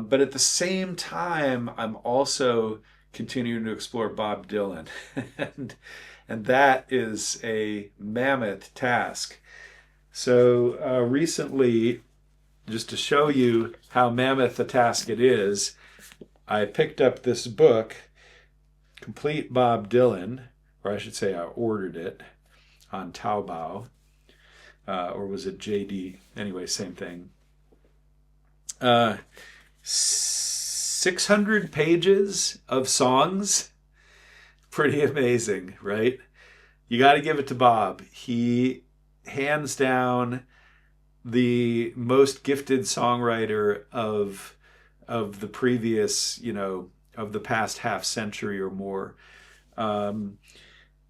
But at the same time, I'm also continuing to explore Bob Dylan. and, and that is a mammoth task. So recently, just to show you how mammoth a task it is, I picked up this book, Complete Bob Dylan, or I should say I ordered it on Taobao, or was it JD? Anyway, same thing. Uh, 600 pages of songs. Pretty amazing, right? You got to give it to Bob. He, hands down, the most gifted songwriter of the previous, of the past half century or more. Um,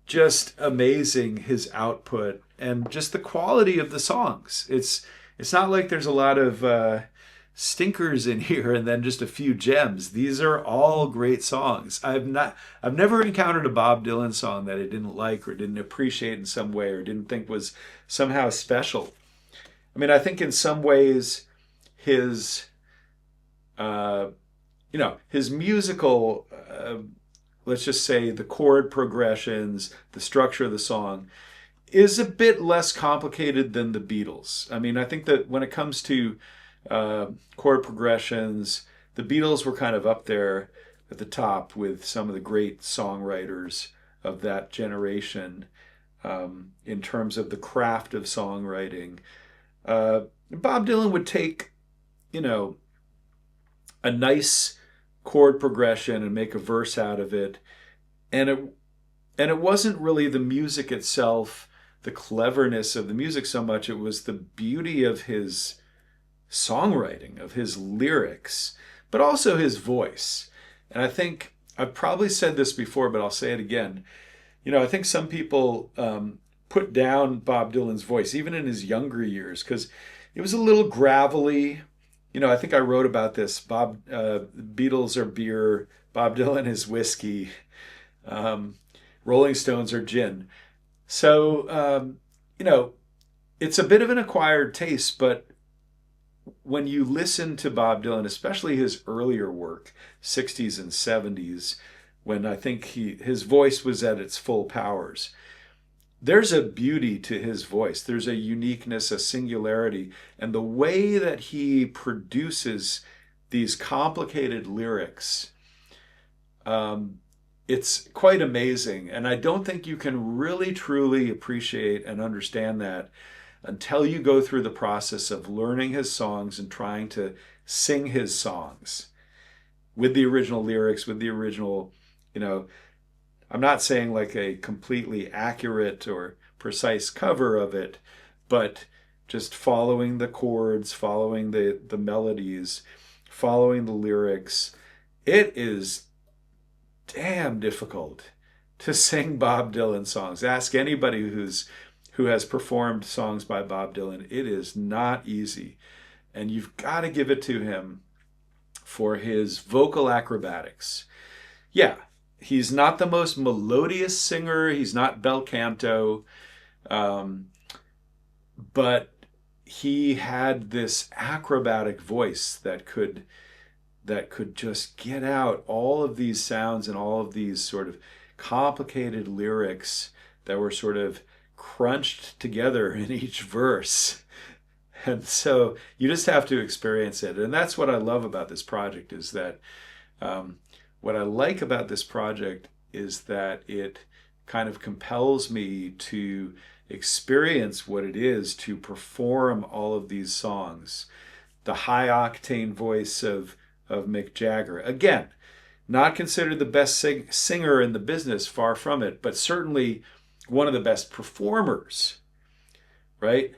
just amazing, his output and just the quality of the songs. It's not like there's a lot of stinkers in here and then just a few gems. These are all great songs. I've never encountered a Bob Dylan song that I didn't like or didn't appreciate in some way or didn't think was somehow special. I mean, I think in some ways his uh, his musical, let's just say the chord progressions, the structure of the song is a bit less complicated than the Beatles. I mean, I think that when it comes to chord progressions, the Beatles were kind of up there at the top with some of the great songwriters of that generation in terms of the craft of songwriting. Bob Dylan would take, you know, a nice chord progression and make a verse out of it, and it wasn't really the music itself, the cleverness of the music so much. It was the beauty of his songwriting, of his lyrics, but also his voice. And I think I've probably said this before, but I'll say it again. I think some people put down Bob Dylan's voice, even in his younger years, because it was a little gravelly. I think I wrote about this. Beatles are beer, Bob Dylan is whiskey, um, Rolling Stones are gin. So, it's a bit of an acquired taste, but when you listen to Bob Dylan, especially his earlier work, 60s and 70s, when I think his voice was at its full powers, there's a beauty to his voice. There's a uniqueness, a singularity, and the way that he produces these complicated lyrics, it's quite amazing. And I don't think you can really truly appreciate and understand that until you go through the process of learning his songs and trying to sing his songs with the original lyrics, with the original, you know, I'm not saying like a completely accurate or precise cover of it, but just following the chords, following the melodies, following the lyrics. It is damn difficult to sing Bob Dylan songs. Ask anybody who has performed songs by Bob Dylan. It is not easy. And you've got to give it to him for his vocal acrobatics. Yeah, he's not the most melodious singer. He's not bel canto. But he had this acrobatic voice that could just get out all of these sounds and all of these sort of complicated lyrics that were sort of crunched together in each verse. And so you just have to experience it. And that's what I love about this project is that what I like about this project is that it kind of compels me to experience what it is to perform all of these songs. The high octane voice of Mick Jagger. Again, not considered the best singer in the business, far from it, but certainly one of the best performers, right?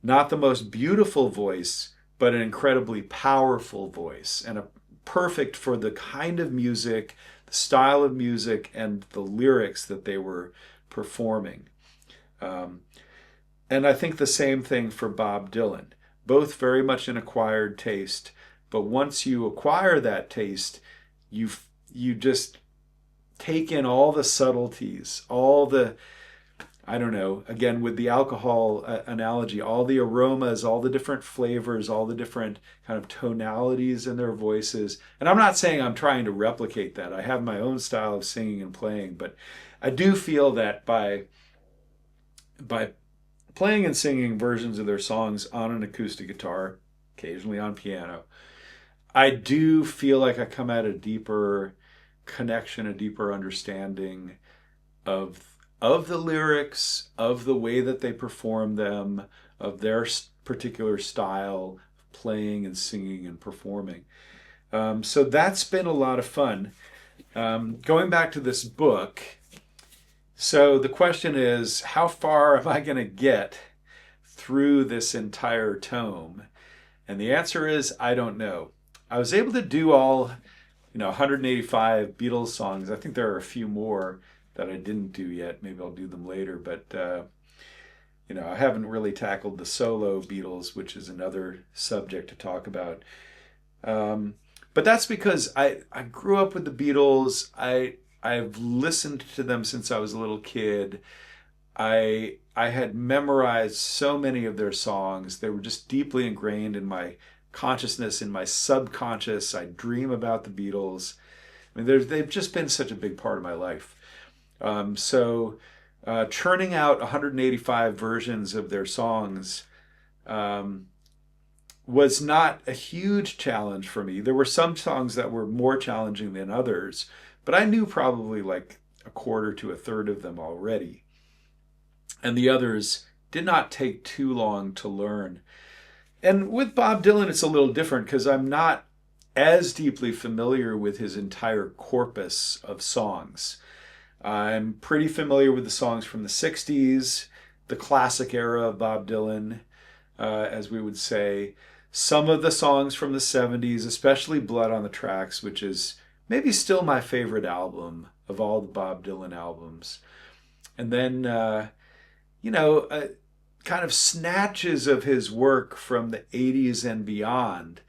Not the most beautiful voice, but an incredibly powerful voice and perfect for the kind of music, the style of music, and the lyrics that they were performing. And I think the same thing for Bob Dylan. Both very much an acquired taste, but once you acquire that taste, you just take in all the subtleties, all the I don't know, again, with the alcohol analogy, all the aromas, all the different flavors, all the different kind of tonalities in their voices. And I'm not saying I'm trying to replicate that. I have my own style of singing and playing, but I do feel that by playing and singing versions of their songs on an acoustic guitar, occasionally on piano, I do feel like I come at a deeper connection, a deeper understanding of the lyrics, of the way that they perform them, of their particular style of playing and singing and performing. So that's been a lot of fun. Going back to this book, so the question is, how far am I going to get through this entire tome? And the answer is, I don't know. I was able to do all, 185 Beatles songs. I think there are a few more that I didn't do yet. Maybe I'll do them later. But, I haven't really tackled the solo Beatles, which is another subject to talk about. But that's because I grew up with the Beatles. I've listened to them since I was a little kid. I had memorized so many of their songs. They were just deeply ingrained in my consciousness, in my subconscious. I dream about the Beatles. I mean, they've just been such a big part of my life. So churning out 185 versions of their songs was not a huge challenge for me. There were some songs that were more challenging than others, but I knew probably like a quarter to a third of them already. And the others did not take too long to learn. And with Bob Dylan, it's a little different because I'm not as deeply familiar with his entire corpus of songs. I'm pretty familiar with the songs from the 60s, the classic era of Bob Dylan, as we would say. Some of the songs from the 70s, especially Blood on the Tracks, which is maybe still my favorite album of all the Bob Dylan albums. And then, kind of snatches of his work from the 80s and beyond.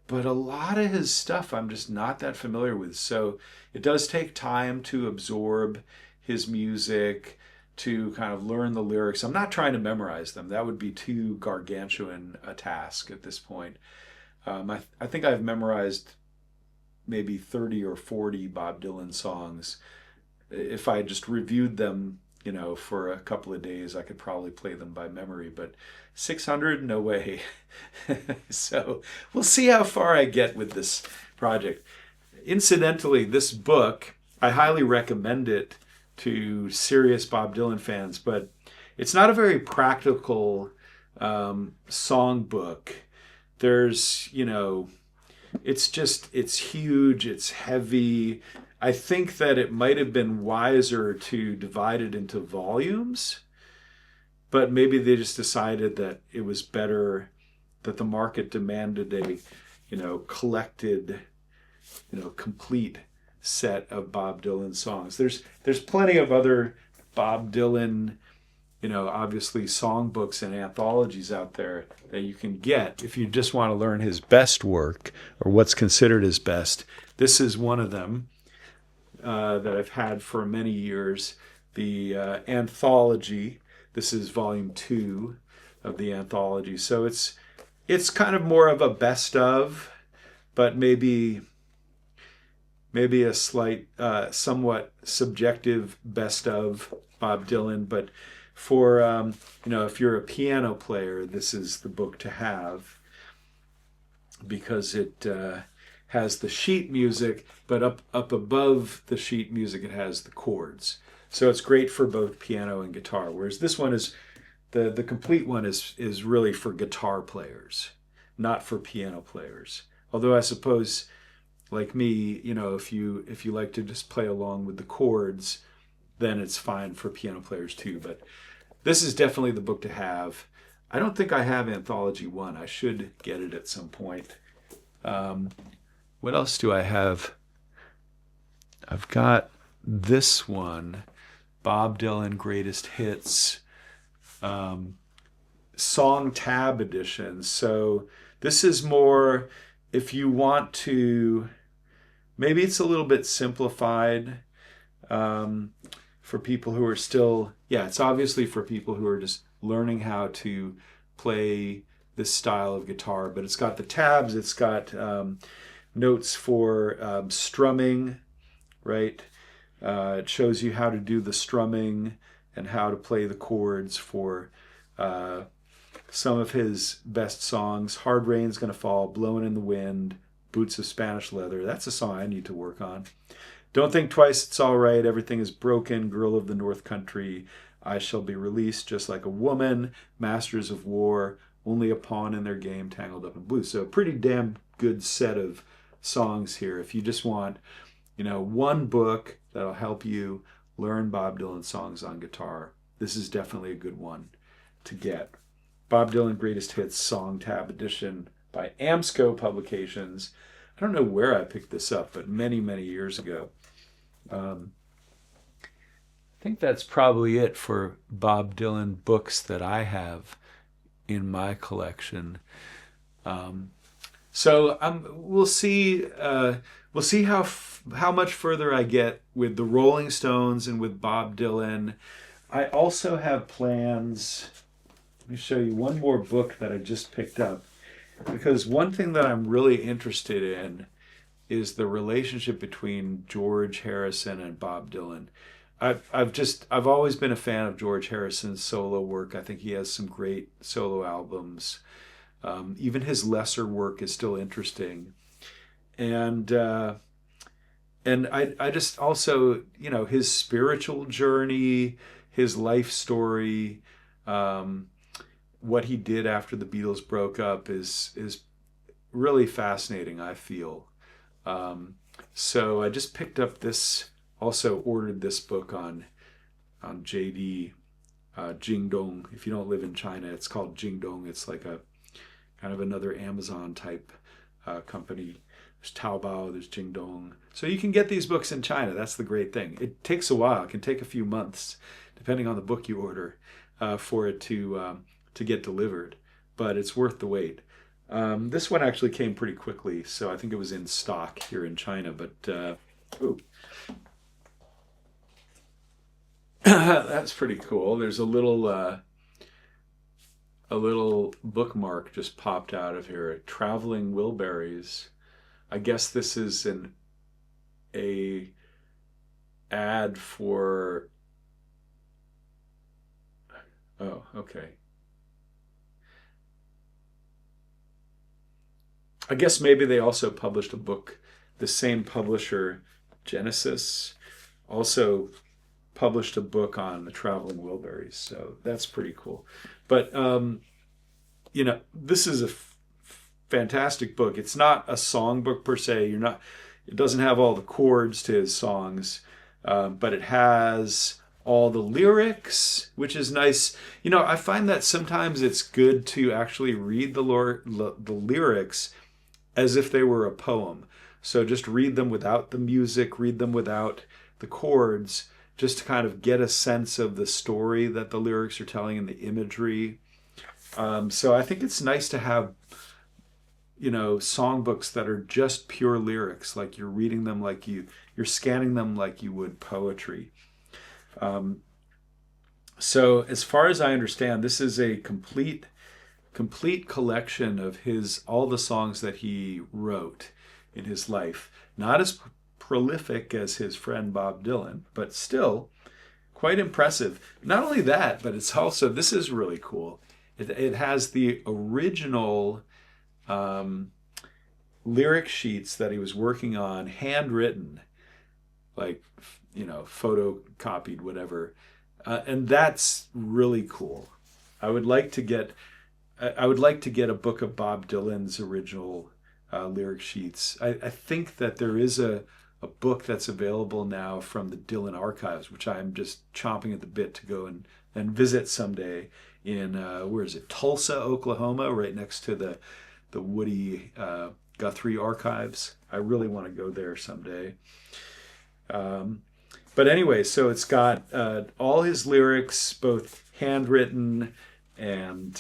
But a lot of his stuff I'm just not that familiar with. So it does take time to absorb his music, to kind of learn the lyrics. I'm not trying to memorize them. That would be too gargantuan a task at this point. I think I've memorized maybe 30 or 40 Bob Dylan songs. If I just reviewed them, for a couple of days, I could probably play them by memory, but 600, no way. So we'll see how far I get with this project. Incidentally, this book, I highly recommend it to serious Bob Dylan fans, but it's not a very practical songbook. There's, it's huge, it's heavy. I think that it might have been wiser to divide it into volumes, but maybe they just decided that it was better, that the market demanded a, collected, complete set of Bob Dylan songs. There's plenty of other Bob Dylan, obviously songbooks and anthologies out there that you can get if you just want to learn his best work or what's considered his best. This is one of them. That I've had for many years, the anthology. This is volume 2 of the anthology. So it's kind of more of a best of, but maybe a slight, somewhat subjective best of Bob Dylan. But for, if you're a piano player, this is the book to have because it has the sheet music, but up above the sheet music it has the chords. So it's great for both piano and guitar. Whereas this one is, the complete one is really for guitar players, not for piano players. Although I suppose, like me, if you like to just play along with the chords, then it's fine for piano players too. But this is definitely the book to have. I don't think I have Anthology 1. I should get it at some point. What else do I have? I've got this one, Bob Dylan Greatest Hits, Song Tab Edition. So this is more if you want to, maybe it's a little bit simplified. For for people who are still, yeah, it's obviously for people who are just learning how to play this style of guitar, but it's got the tabs, it's got notes for strumming, right? It shows you how to do the strumming and how to play the chords for some of his best songs. Hard Rain's Gonna Fall, Blowing in the Wind, Boots of Spanish Leather. That's a song I need to work on. Don't Think Twice, It's All Right, Everything is Broken, Girl of the North Country, I Shall Be Released, Just Like a Woman, Masters of War, Only a Pawn in Their Game, Tangled Up in Blue. So a pretty damn good set of songs here. If you just want, one book that'll help you learn Bob Dylan songs on guitar, this is definitely a good one to get. Bob Dylan Greatest Hits Song Tab Edition by Amsco Publications. I don't know where I picked this up, but many, many years ago. I think that's probably it for Bob Dylan books that I have in my collection. So we'll see. We'll see how much further I get with the Rolling Stones and with Bob Dylan. I also have plans. Let me show you one more book that I just picked up, because one thing that I'm really interested in is the relationship between George Harrison and Bob Dylan. I've always been a fan of George Harrison's solo work. I think he has some great solo albums. Even his lesser work is still interesting. And I just also, his spiritual journey, his life story, what he did after the Beatles broke up is really fascinating, I feel. So I just picked up this, also ordered this book on JD, Jingdong. If you don't live in China, it's called Jingdong. It's like a kind of another Amazon type company. There's Taobao, there's Jingdong. So you can get these books in China. That's the great thing. It takes a while. It can take a few months, depending on the book you order, for it to get delivered. But it's worth the wait. This one actually came pretty quickly, so I think it was in stock here in China. But that's pretty cool. There's a little bookmark just popped out of here. Traveling Wilburys. I guess this is a ad for. Oh, okay. I guess maybe they also published a book. The same publisher, Genesis, also published a book on the Traveling Wilburys. So that's pretty cool. But this is a fantastic book. It's not a songbook per se. It doesn't have all the chords to his songs, but it has all the lyrics, which is nice. I find that sometimes it's good to actually read the lyrics as if they were a poem. So just read them without the music, read them without the chords, just to kind of get a sense of the story that the lyrics are telling and the imagery. So I think it's nice to have, songbooks that are just pure lyrics, like you're reading them like you're scanning them like you would poetry. So as far as I understand, this is a complete collection of all the songs that he wrote in his life. Not as prolific as his friend Bob Dylan, but still quite impressive. Not only that, but it's also, this is really cool. It has the original lyric sheets that he was working on, handwritten, like, photocopied, whatever. And that's really cool. I would like to get a book of Bob Dylan's original lyric sheets. I think that there is a book that's available now from the Dylan Archives, which I'm just chomping at the bit to go and visit someday in, where is it, Tulsa, Oklahoma, right next to the Woody Guthrie Archives. I really want to go there someday. But anyway, so it's got all his lyrics, both handwritten and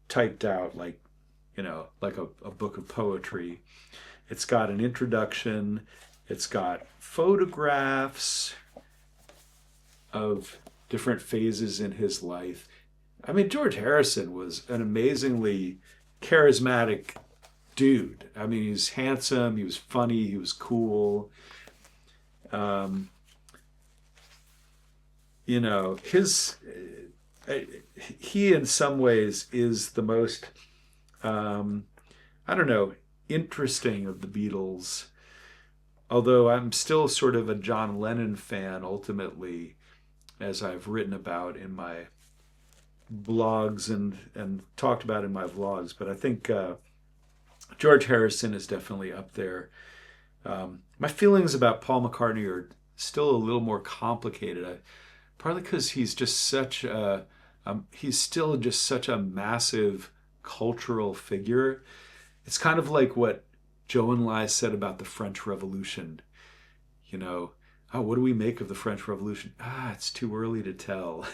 typed out, like a book of poetry. It's got an introduction. It's got photographs. of different phases in his life. I mean, George Harrison was an amazingly charismatic dude. I mean, he was handsome, he was funny, he was cool. Um, you know, he in some ways is the most, I don't know, interesting of the Beatles. Although I'm still sort of a John Lennon fan ultimately, as I've written about in my blogs and talked about in my vlogs. But I think George Harrison is definitely up there. My feelings about Paul McCartney are still a little more complicated. Partly because he's still just such a massive cultural figure. It's kind of like what Joe and Lai said about the French Revolution. You know, oh, what do we make of the French Revolution? It's too early to tell.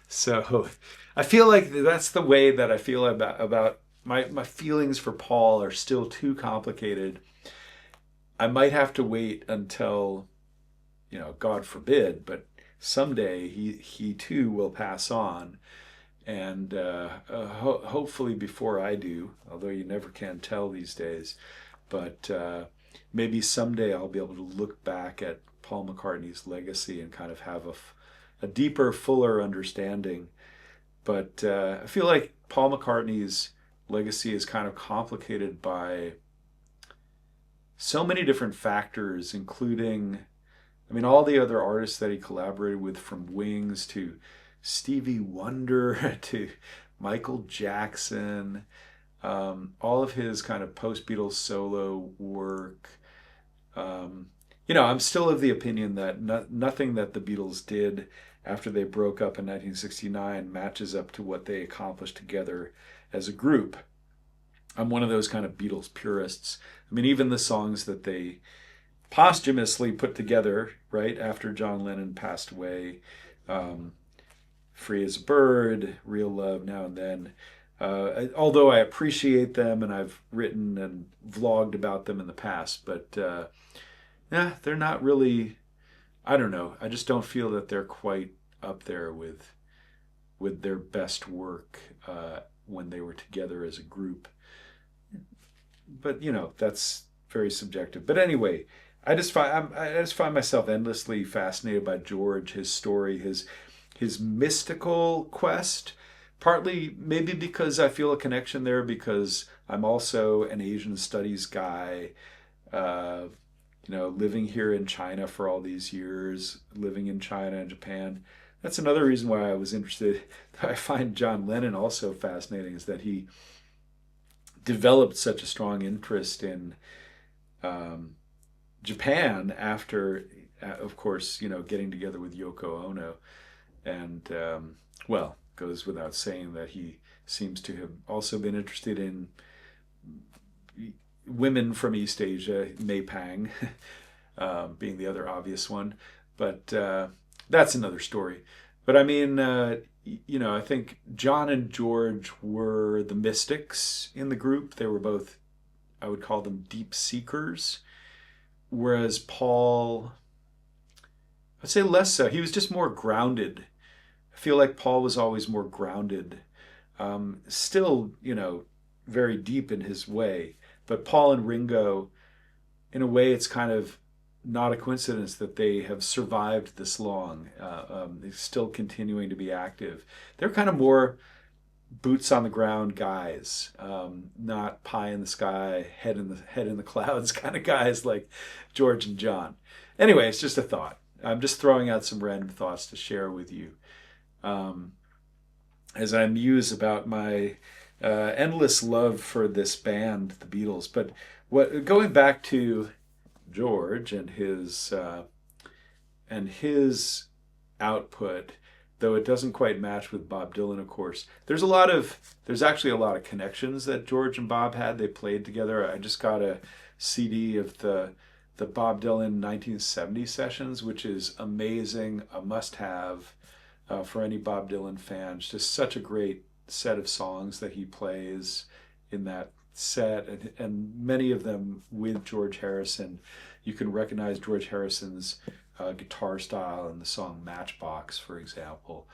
So I feel like that's the way that I feel about my feelings for Paul are still too complicated. I might have to wait until, you know, God forbid, but someday he too will pass on. And hopefully before I do, although you never can tell these days, but maybe someday I'll be able to look back at Paul McCartney's legacy and kind of have a deeper, fuller understanding. But I feel like Paul McCartney's legacy is kind of complicated by so many different factors, including, I mean, all the other artists that he collaborated with, from Wings to Stevie Wonder to Michael Jackson, all of his kind of post-Beatles solo work. You know, I'm still of the opinion that nothing that the Beatles did after they broke up in 1969 matches up to what they accomplished together as a group. I'm one of those kind of Beatles purists. I mean, even the songs that they posthumously put together right after John Lennon passed away, Free as a Bird, Real Love, Now and Then, although I appreciate them and I've written and vlogged about them in the past, but they're not really, I don't know, I just don't feel that they're quite up there with their best work when they were together as a group. But, you know, that's very subjective. But anyway, I just find myself endlessly fascinated by George, his story, his mystical quest. Partly maybe because I feel a connection there because I'm also an Asian studies guy. You know, living here in China for all these years, living in China and Japan. That's another reason why I was interested. I find John Lennon also fascinating, is that he developed such a strong interest in Japan after, of course, you know, getting together with Yoko Ono. And, well, goes without saying that he seems to have also been interested in women from East Asia, Maypang being the other obvious one. But that's another story. But I mean, you know, I think John and George were the mystics in the group. They were both, I would call them, deep seekers. Whereas Paul, I'd say less so. He was just more grounded. I feel like Paul was always more grounded. Still, you know, very deep in his way. But Paul and Ringo, in a way, it's kind of not a coincidence that they have survived this long. They're still continuing to be active. They're kind of more boots on the ground guys, not pie in the sky, head in the clouds kind of guys like George and John. Anyway, it's just a thought. I'm just throwing out some random thoughts to share with you as I muse about my endless love for this band, the Beatles. But going back to George and his output, though it doesn't quite match with Bob Dylan, of course. There's actually a lot of connections that George and Bob had. They played together. I just got a CD of the Bob Dylan 1970 sessions, which is amazing, a must-have for any Bob Dylan fans. Just such a great set of songs that he plays in that set, and many of them with George Harrison. You can recognize George Harrison's guitar style in the song Matchbox, for example.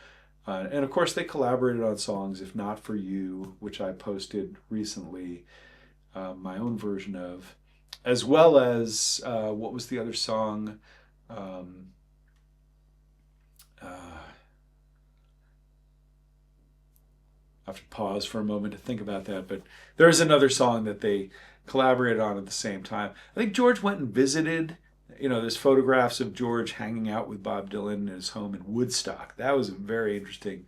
And of course, they collaborated on songs, If Not For You, which I posted recently, my own version of, as well as what was the other song? Um, uh, I have to pause for a moment to think about that, but there's another song that they collaborated on at the same time. I think George went and visited. There's photographs of George hanging out with Bob Dylan in his home in Woodstock. That was a very interesting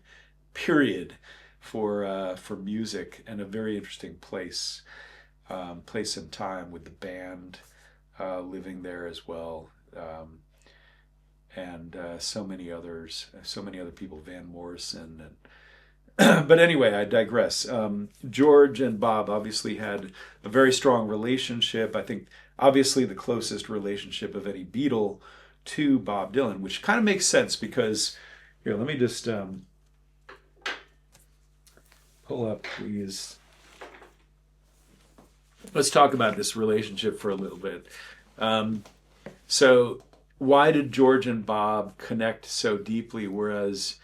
period for music, and a very interesting place and time, with the band living there as well, and so many other people, Van Morrison and but anyway, I digress. George and Bob obviously had a very strong relationship. I think obviously the closest relationship of any Beatle to Bob Dylan, which kind of makes sense because, here, let me just pull up these. Let's talk about this relationship for a little bit. So why did George and Bob connect so deeply, whereas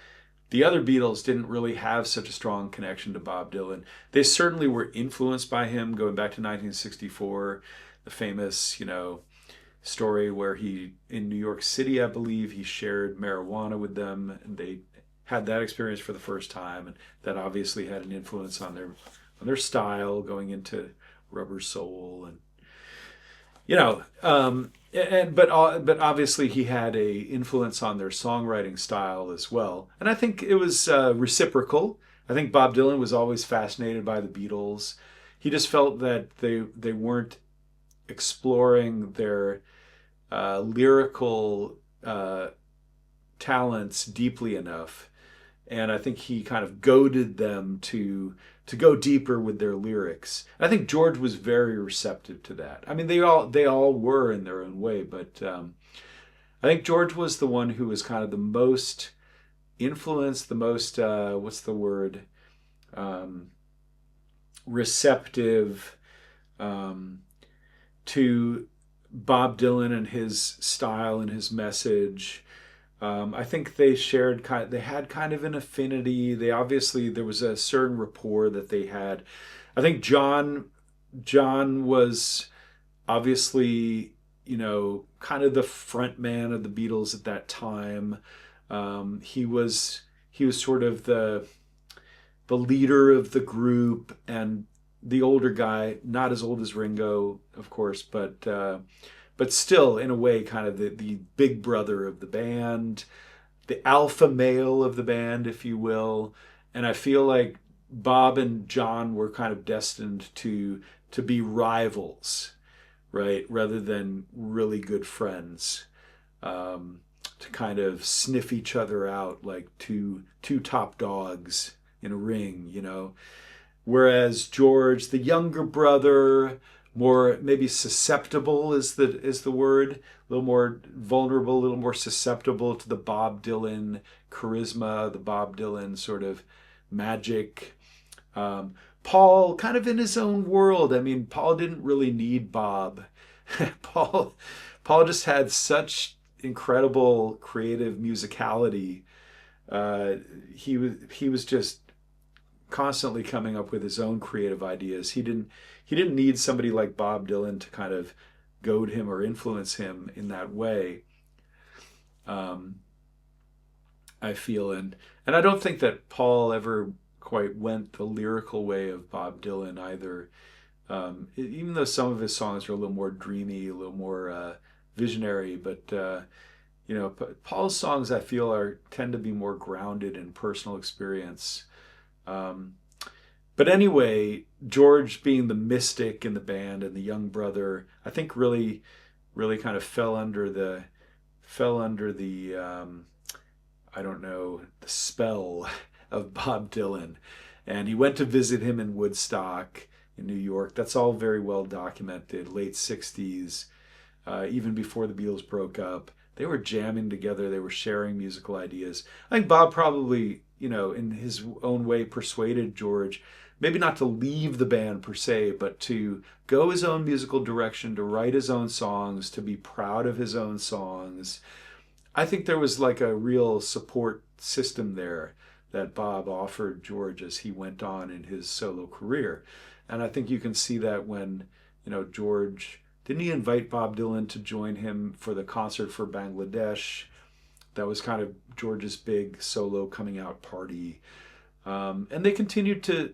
the other Beatles didn't really have such a strong connection to Bob Dylan? They certainly were influenced by him, going back to 1964, the famous, story where in New York City, I believe, he shared marijuana with them, and they had that experience for the first time, and that obviously had an influence on their style going into Rubber Soul, and but obviously he had a influence on their songwriting style as well, and I think it was reciprocal. I think Bob Dylan was always fascinated by the Beatles. He just felt that they weren't exploring their lyrical talents deeply enough, and I think he kind of goaded them to go deeper with their lyrics. I think George was very receptive to that. I mean, they all were in their own way, but I think George was the one who was kind of the most influenced, the most what's the word, receptive to Bob Dylan and his style and his message. I think they had kind of an affinity. There was a certain rapport that they had. I think John was obviously, kind of the front man of the Beatles at that time. He was sort of the leader of the group, and the older guy, not as old as Ringo, of course, but still, in a way, kind of the big brother of the band, the alpha male of the band, if you will. And I feel like Bob and John were kind of destined to be rivals, right? Rather than really good friends, to kind of sniff each other out like two top dogs in a ring, Whereas George, the younger brother, more maybe susceptible is the word, a little more vulnerable, a little more susceptible to the Bob Dylan charisma, the Bob Dylan sort of magic. Paul, kind of in his own world. I mean, Paul didn't really need Bob. Paul just had such incredible creative musicality. He was just constantly coming up with his own creative ideas. He didn't need somebody like Bob Dylan to kind of goad him or influence him in that way. I feel, and I don't think that Paul ever quite went the lyrical way of Bob Dylan either. Even though some of his songs are a little more dreamy, a little more visionary, but Paul's songs, I feel, tend to be more grounded in personal experience. But anyway, George being the mystic in the band and the young brother, I think really kind of fell under the I don't know, the spell of Bob Dylan. And he went to visit him in Woodstock in New York. That's all very well documented. Late 60s, even before the Beatles broke up. They were jamming together. They were sharing musical ideas. I think Bob probably, in his own way, persuaded George, maybe not to leave the band per se, but to go his own musical direction, to write his own songs, to be proud of his own songs. I think there was like a real support system there that Bob offered George as he went on in his solo career. And I think you can see that when, George, didn't he invite Bob Dylan to join him for the concert for Bangladesh? That was kind of George's big solo coming out party. And they continued to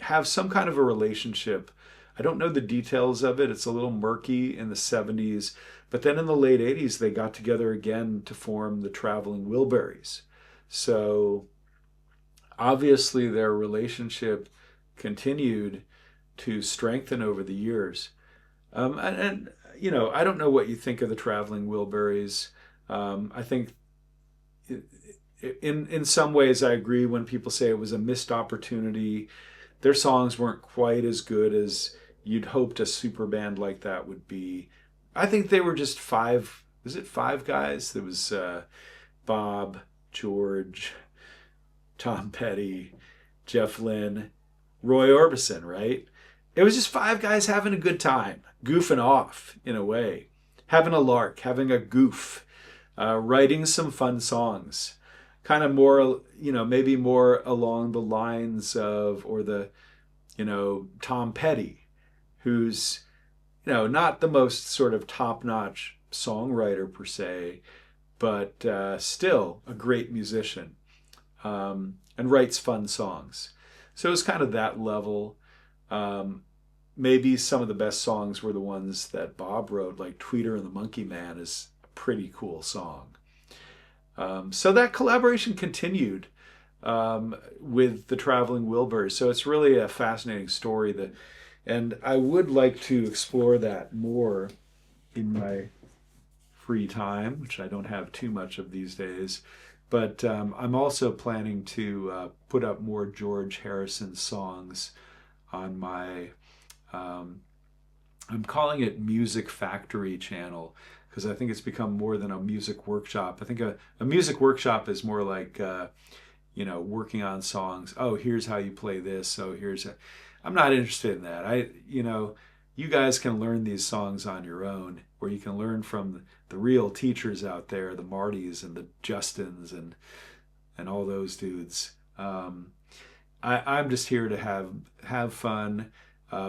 have some kind of a relationship. I don't know the details of it. It's a little murky in the 70s. But then in the late 80s, they got together again to form the Traveling Wilburys. So obviously their relationship continued to strengthen over the years. I don't know what you think of the Traveling Wilburys. I think in some ways I agree when people say it was a missed opportunity. Their songs weren't quite as good as you'd hoped a super band like that would be. I think they were just five. Was it five guys? There was Bob, George, Tom Petty, Jeff Lynne, Roy Orbison, right? It was just five guys having a good time, goofing off in a way, having a lark, having a goof, writing some fun songs, kind of more, maybe more along the lines of, or the, Tom Petty, who's, not the most sort of top-notch songwriter per se, but still a great musician, and writes fun songs. So it's kind of that level. Maybe some of the best songs were the ones that Bob wrote, like Tweeter and the Monkey Man is a pretty cool song. So that collaboration continued with the Traveling Wilbur. So it's really a fascinating story, and I would like to explore that more in my free time, which I don't have too much of these days. But I'm also planning to put up more George Harrison songs on my, I'm calling it Music Factory channel, because I think it's become more than a music workshop. I think a music workshop is more like, working on songs. Oh, here's how you play this. So I'm not interested in that. You guys can learn these songs on your own, or you can learn from the real teachers out there, the Martys and the Justins and all those dudes. I'm just here to have fun,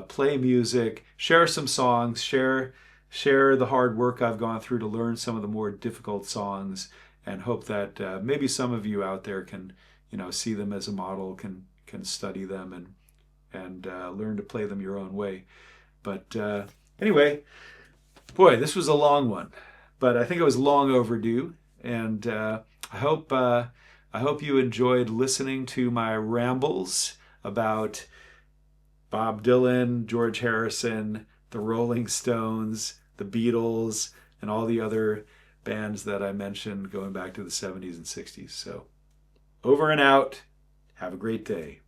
play music, share some songs, share the hard work I've gone through to learn some of the more difficult songs, and hope that maybe some of you out there can, see them as a model, can study them and learn to play them your own way. But anyway, boy, this was a long one, but I think it was long overdue, and I hope you enjoyed listening to my rambles about Bob Dylan, George Harrison, the Rolling Stones, the Beatles, and all the other bands that I mentioned going back to the 70s and 60s. So over and out. Have a great day.